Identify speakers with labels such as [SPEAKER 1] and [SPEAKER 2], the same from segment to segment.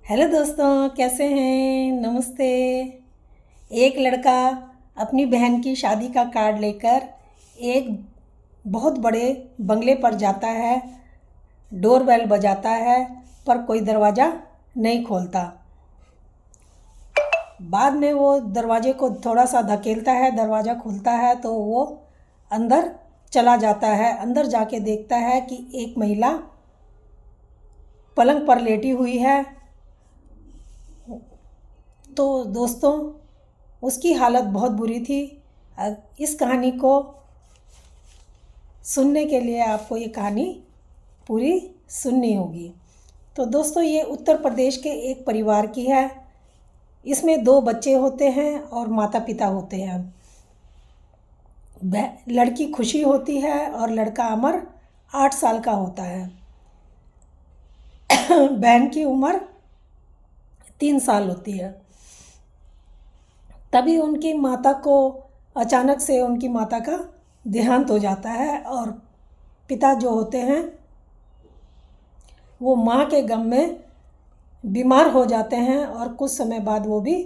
[SPEAKER 1] Hello दोस्तों, कैसे हैं? नमस्ते। एक लड़का अपनी बहन की शादी का कार्ड लेकर एक बहुत बड़े बंगले पर जाता है। डोरबेल बजाता है पर कोई दरवाज़ा नहीं खोलता। बाद में वो दरवाजे को थोड़ा सा धकेलता है, दरवाज़ा खुलता है तो वो अंदर चला जाता है। अंदर जाके देखता है कि एक महिला पलंग पर लेटी हुई है। तो दोस्तों, उसकी हालत बहुत बुरी थी। इस कहानी को सुनने के लिए आपको ये कहानी पूरी सुननी होगी। तो दोस्तों, ये उत्तर प्रदेश के एक परिवार की है। इसमें दो बच्चे होते हैं और माता पिता होते हैं। लड़की खुशी होती है और लड़का अमर 8 साल का होता है। बहन की उम्र 3 साल होती है। तभी उनकी माता को अचानक से उनकी माता का देहांत हो जाता है और पिता जो होते हैं वो माँ के गम में बीमार हो जाते हैं और कुछ समय बाद वो भी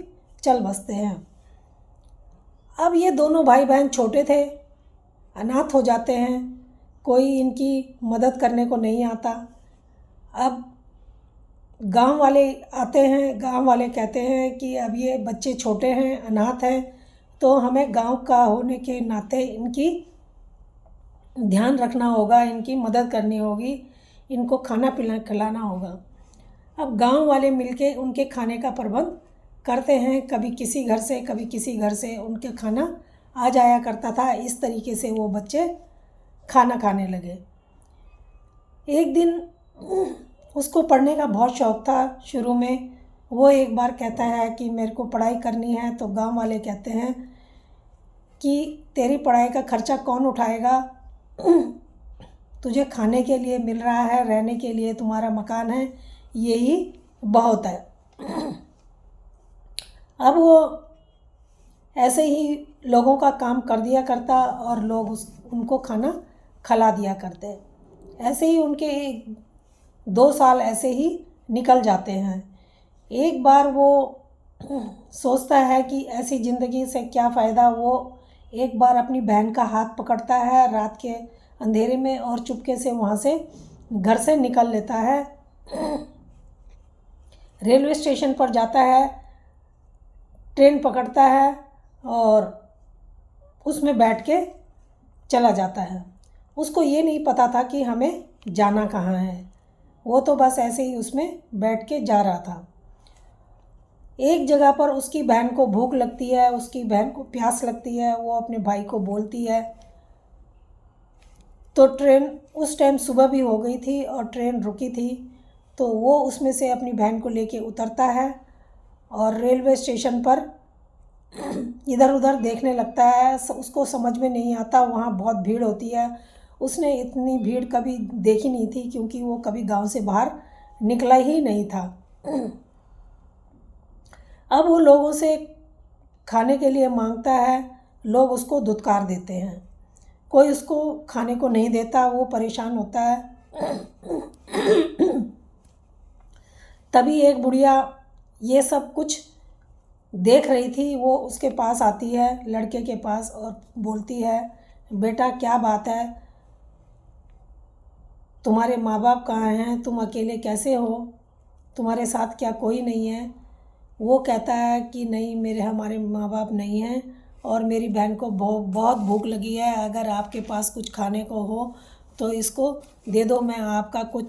[SPEAKER 1] चल बसते हैं। अब ये दोनों भाई बहन छोटे थे, अनाथ हो जाते हैं। कोई इनकी मदद करने को नहीं आता। अब गांव वाले आते हैं। गांव वाले कहते हैं कि अब ये बच्चे छोटे हैं, अनाथ हैं, तो हमें गांव का होने के नाते इनकी ध्यान रखना होगा, इनकी मदद करनी होगी, इनको खाना पीना खिलाना होगा। अब गांव वाले मिलके उनके खाने का प्रबंध करते हैं। कभी किसी घर से कभी किसी घर से उनके खाना आ जाया करता था। इस तरीके से वो बच्चे खाना खाने लगे। एक दिन उसको पढ़ने का बहुत शौक़ था। शुरू में वो एक बार कहता है कि मेरे को पढ़ाई करनी है। तो गांव वाले कहते हैं कि तेरी पढ़ाई का खर्चा कौन उठाएगा? तुझे खाने के लिए मिल रहा है, रहने के लिए तुम्हारा मकान है, यही बहुत है। अब वो ऐसे ही लोगों का काम कर दिया करता और लोग उनको खाना खिला दिया करते। ऐसे ही उनके 2 साल ऐसे ही निकल जाते हैं। एक बार वो सोचता है कि ऐसी ज़िंदगी से क्या फ़ायदा। वो एक बार अपनी बहन का हाथ पकड़ता है रात के अंधेरे में और चुपके से वहाँ से घर से निकल लेता है। रेलवे स्टेशन पर जाता है, ट्रेन पकड़ता है और उसमें बैठ के चला जाता है। उसको ये नहीं पता था कि हमें जाना कहाँ है। वो तो बस ऐसे ही उसमें बैठ के जा रहा था। एक जगह पर उसकी बहन को भूख लगती है, उसकी बहन को प्यास लगती है। वो अपने भाई को बोलती है। तो ट्रेन उस टाइम सुबह भी हो गई थी और ट्रेन रुकी थी। तो वो उसमें से अपनी बहन को लेके उतरता है और रेलवे स्टेशन पर इधर उधर देखने लगता है। उसको समझ में नहीं आता, वहाँ बहुत भीड़ होती है। उसने इतनी भीड़ कभी देखी नहीं थी क्योंकि वो कभी गांव से बाहर निकला ही नहीं था। अब वो लोगों से खाने के लिए मांगता है। लोग उसको धुतकार देते हैं। कोई उसको खाने को नहीं देता, वो परेशान होता है। तभी एक बुढ़िया ये सब कुछ देख रही थी। वो उसके पास आती है, लड़के के पास, और बोलती है, बेटा क्या बात है? तुम्हारे माँ बाप कहाँ हैं? तुम अकेले कैसे हो? तुम्हारे साथ क्या कोई नहीं है? वो कहता है कि नहीं, हमारे माँ बाप नहीं हैं और मेरी बहन को बहुत भूख लगी है। अगर आपके पास कुछ खाने को हो तो इसको दे दो। मैं आपका कुछ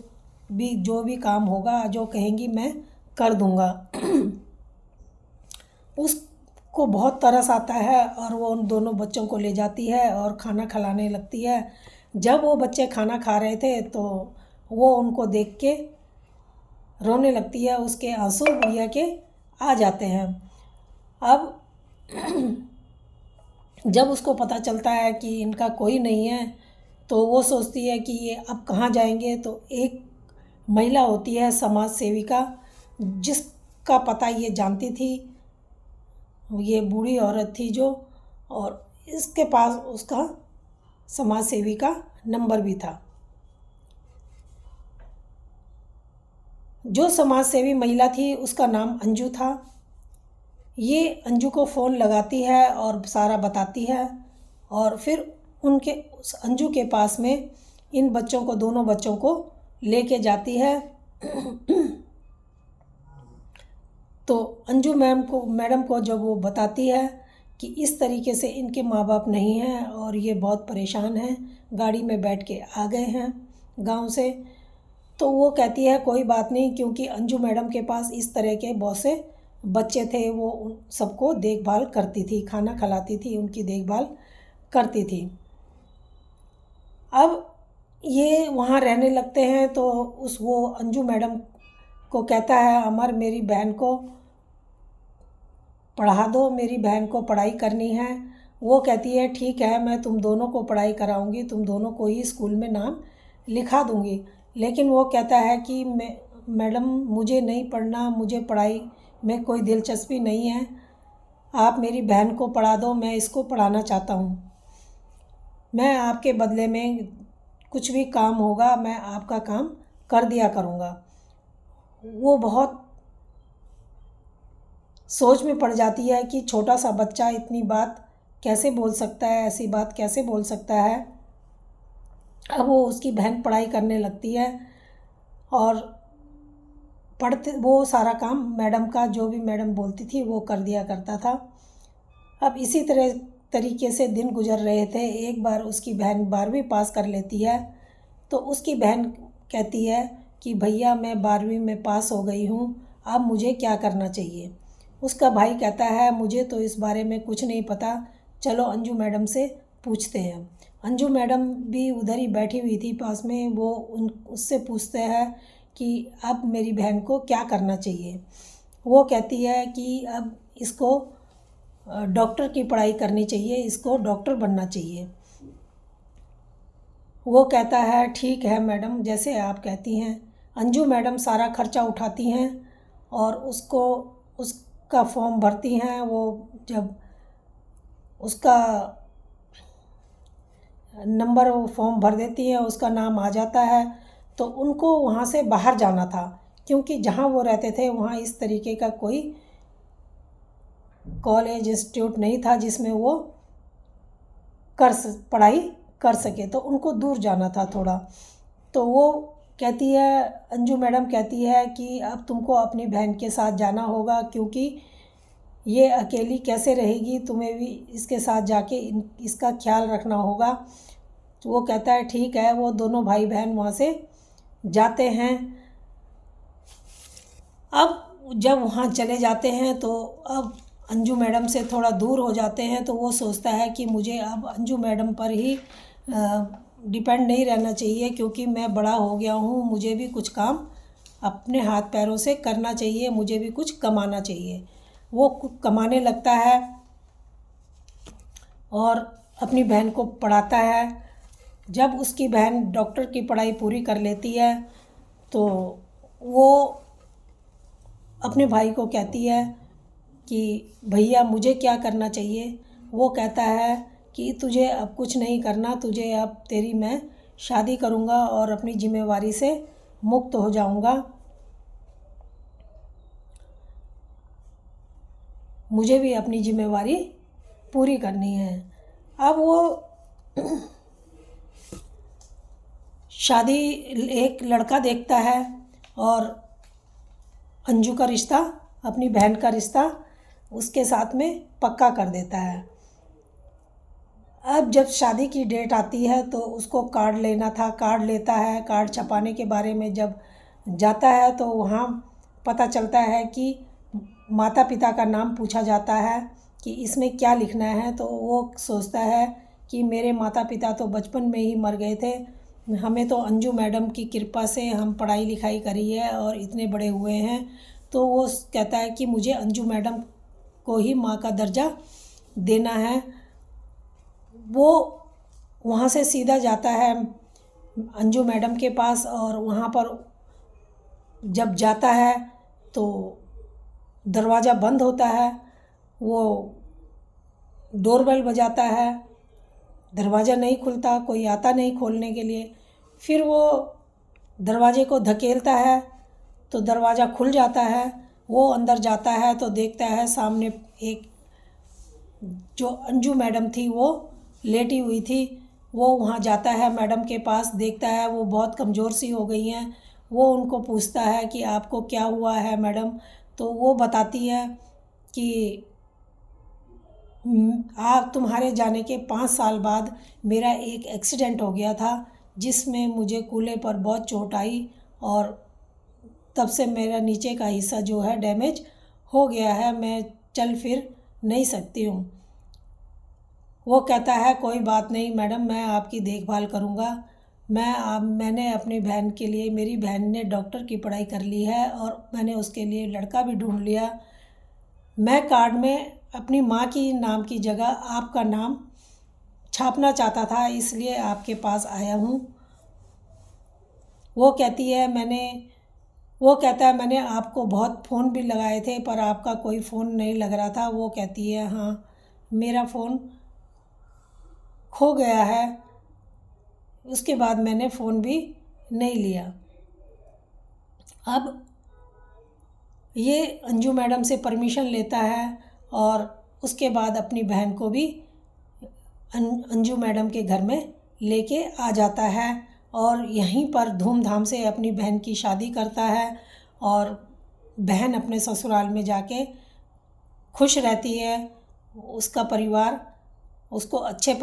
[SPEAKER 1] भी, जो भी काम होगा, जो कहेंगी मैं कर दूँगा। उसको बहुत तरस आता है और वो उन दोनों बच्चों को ले जाती है और खाना खिलाने लगती है। जब वो बच्चे खाना खा रहे थे तो वो उनको देख के रोने लगती है। उसके आंसू बुढ़िया के आ जाते हैं। अब जब उसको पता चलता है कि इनका कोई नहीं है तो वो सोचती है कि ये अब कहाँ जाएंगे। तो एक महिला होती है, समाज सेविका, जिसका पता ये जानती थी। ये बूढ़ी औरत थी जो, और इसके पास उसका समाज सेवी का नंबर भी था। जो समाज सेवी महिला थी उसका नाम अंजू था। ये अंजू को फ़ोन लगाती है और सारा बताती है, और फिर उनके उस अंजू के पास में इन बच्चों को, दोनों बच्चों को लेके जाती है। तो अंजू मैडम को जब वो बताती है कि इस तरीके से इनके माँ बाप नहीं हैं और ये बहुत परेशान हैं, गाड़ी में बैठ के आ गए हैं गांव से, तो वो कहती है कोई बात नहीं, क्योंकि अंजू मैडम के पास इस तरह के बहुत से बच्चे थे, वो उन सबको देखभाल करती थी, खाना खिलाती थी, उनकी देखभाल करती थी। अब ये वहाँ रहने लगते हैं तो वो अंजू मैडम को कहता है, अमर मेरी बहन को पढ़ा दो, मेरी बहन को पढ़ाई करनी है। वो कहती है ठीक है, मैं तुम दोनों को पढ़ाई कराऊंगी, तुम दोनों को ही स्कूल में नाम लिखा दूंगी। लेकिन वो कहता है कि मैडम मुझे नहीं पढ़ना, मुझे पढ़ाई में कोई दिलचस्पी नहीं है, आप मेरी बहन को पढ़ा दो, मैं इसको पढ़ाना चाहता हूँ। मैं आपके बदले में कुछ भी काम होगा मैं आपका काम कर दिया करूँगा। वो बहुत सोच में पड़ जाती है कि छोटा सा बच्चा इतनी बात कैसे बोल सकता है, ऐसी बात कैसे बोल सकता है। अब वो उसकी बहन पढ़ाई करने लगती है और वो सारा काम मैडम का, जो भी मैडम बोलती थी वो कर दिया करता था। अब इसी तरीके से दिन गुजर रहे थे। एक बार उसकी बहन 12वीं पास कर लेती है, तो उसकी बहन कहती है कि भैया मैं 12वीं में पास हो गई हूँ, अब मुझे क्या करना चाहिए। उसका भाई कहता है मुझे तो इस बारे में कुछ नहीं पता, चलो अंजू मैडम से पूछते हैं। अंजू मैडम भी उधर ही बैठी हुई थी पास में, वो उससे पूछते हैं कि अब मेरी बहन को क्या करना चाहिए। वो कहती है कि अब इसको डॉक्टर की पढ़ाई करनी चाहिए, इसको डॉक्टर बनना चाहिए। वो कहता है ठीक है मैडम, जैसे आप कहती हैं। अंजू मैडम सारा खर्चा उठाती हैं और उसका फॉर्म भरती हैं। वो जब उसका नंबर वो फॉर्म भर देती हैं, उसका नाम आ जाता है, तो उनको वहाँ से बाहर जाना था, क्योंकि जहाँ वो रहते थे वहाँ इस तरीके का कोई कॉलेज इंस्टीट्यूट नहीं था जिसमें वो पढ़ाई कर सके, तो उनको दूर जाना था थोड़ा। तो वो कहती है, अंजू मैडम कहती है कि अब तुमको अपनी बहन के साथ जाना होगा, क्योंकि ये अकेली कैसे रहेगी, तुम्हें भी इसके साथ जाके इसका ख्याल रखना होगा। तो वो कहता है ठीक है। वो दोनों भाई बहन वहाँ से जाते हैं। अब जब वहाँ चले जाते हैं तो अब अंजू मैडम से थोड़ा दूर हो जाते हैं, तो वो सोचता है कि मुझे अब अंजू मैडम पर ही डिपेंड नहीं रहना चाहिए, क्योंकि मैं बड़ा हो गया हूँ, मुझे भी कुछ काम अपने हाथ पैरों से करना चाहिए, मुझे भी कुछ कमाना चाहिए। वो कमाने लगता है और अपनी बहन को पढ़ाता है। जब उसकी बहन डॉक्टर की पढ़ाई पूरी कर लेती है तो वो अपने भाई को कहती है कि भैया मुझे क्या करना चाहिए। वो कहता है कि तुझे अब कुछ नहीं करना, तुझे अब तेरी मैं शादी करूँगा और अपनी जिम्मेवारी से मुक्त हो जाऊँगा, मुझे भी अपनी जिम्मेवारी पूरी करनी है। अब वो शादी एक लड़का देखता है और अंजू का रिश्ता, अपनी बहन का रिश्ता उसके साथ में पक्का कर देता है। अब जब शादी की डेट आती है तो उसको कार्ड लेना था, कार्ड लेता है। कार्ड छपाने के बारे में जब जाता है तो वहाँ पता चलता है कि माता पिता का नाम पूछा जाता है कि इसमें क्या लिखना है। तो वो सोचता है कि मेरे माता पिता तो बचपन में ही मर गए थे, हमें तो अंजू मैडम की कृपा से हम पढ़ाई लिखाई करी है और इतने बड़े हुए हैं। तो वो कहता है कि मुझे अंजू मैडम को ही माँ का दर्जा देना है। वो वहाँ से सीधा जाता है अंजू मैडम के पास, और वहाँ पर जब जाता है तो दरवाज़ा बंद होता है। वो डोरबेल बजाता है, दरवाज़ा नहीं खुलता, कोई आता नहीं खोलने के लिए। फिर वो दरवाजे को धकेलता है तो दरवाज़ा खुल जाता है। वो अंदर जाता है तो देखता है सामने एक जो अंजू मैडम थी वो लेटी हुई थी। वो वहाँ जाता है मैडम के पास, देखता है वो बहुत कमज़ोर सी हो गई हैं। वो उनको पूछता है कि आपको क्या हुआ है मैडम? तो वो बताती है कि आप तुम्हारे जाने के 5 साल बाद मेरा एक एक्सीडेंट हो गया था, जिसमें मुझे कूल्हे पर बहुत चोट आई और तब से मेरा नीचे का हिस्सा जो है डैमेज हो गया है, मैं चल फिर नहीं सकती हूँ। वो कहता है कोई बात नहीं मैडम, मैं आपकी देखभाल करूँगा। मैंने अपनी बहन के लिए, मेरी बहन ने डॉक्टर की पढ़ाई कर ली है और मैंने उसके लिए लड़का भी ढूंढ लिया। मैं कार्ड में अपनी माँ की नाम की जगह आपका नाम छापना चाहता था, इसलिए आपके पास आया हूँ। वो कहता है मैंने आपको बहुत फ़ोन भी लगाए थे पर आपका कोई फ़ोन नहीं लग रहा था। वो कहती है हाँ, मेरा फ़ोन खो गया है, उसके बाद मैंने फ़ोन भी नहीं लिया। अब ये अंजू मैडम से परमिशन लेता है और उसके बाद अपनी बहन को भी अंजू मैडम के घर में लेके आ जाता है और यहीं पर धूमधाम से अपनी बहन की शादी करता है और बहन अपने ससुराल में जाके खुश रहती है। उसका परिवार उसको अच्छा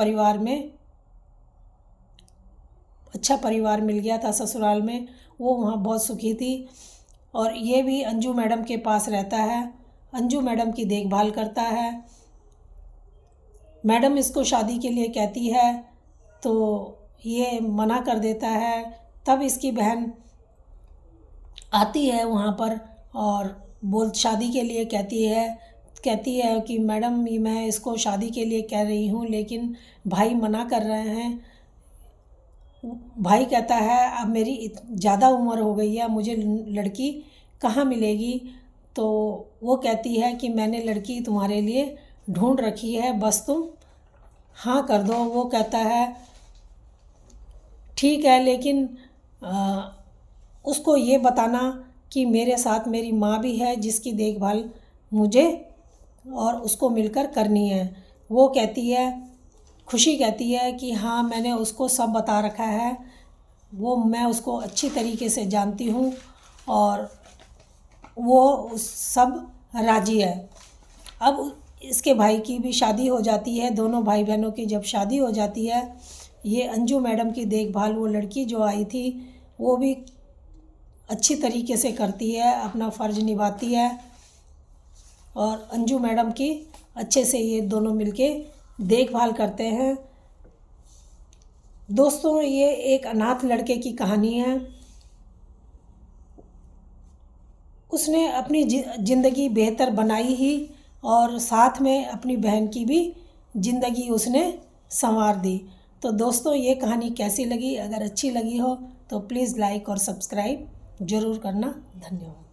[SPEAKER 1] परिवार मिल गया था ससुराल में, वो वहाँ बहुत सुखी थी। और ये भी अंजू मैडम के पास रहता है, अंजू मैडम की देखभाल करता है। मैडम इसको शादी के लिए कहती है तो ये मना कर देता है। तब इसकी बहन आती है वहाँ पर और शादी के लिए कहती है कि मैडम मैं इसको शादी के लिए कह रही हूँ लेकिन भाई मना कर रहे हैं। भाई कहता है अब मेरी ज़्यादा उम्र हो गई है, मुझे लड़की कहाँ मिलेगी? तो वो कहती है कि मैंने लड़की तुम्हारे लिए ढूंढ रखी है, बस तुम हाँ कर दो। वो कहता है ठीक है, लेकिन उसको ये बताना कि मेरे साथ मेरी माँ भी है जिसकी देखभाल मुझे और उसको मिलकर करनी है। वो खुशी कहती है कि हाँ मैंने उसको सब बता रखा है, मैं उसको अच्छी तरीके से जानती हूँ और वो उस सब राजी है। अब इसके भाई की भी शादी हो जाती है। दोनों भाई बहनों की जब शादी हो जाती है, ये अंजू मैडम की देखभाल वो लड़की जो आई थी वो भी अच्छी तरीके से करती है, अपना फ़र्ज़ निभाती है और अंजू मैडम की अच्छे से ये दोनों मिलके देखभाल करते हैं। दोस्तों, ये एक अनाथ लड़के की कहानी है। उसने अपनी ज़िंदगी बेहतर बनाई ही और साथ में अपनी बहन की भी ज़िंदगी उसने संवार दी। तो दोस्तों, ये कहानी कैसी लगी? अगर अच्छी लगी हो तो प्लीज़ लाइक और सब्सक्राइब ज़रूर करना। धन्यवाद।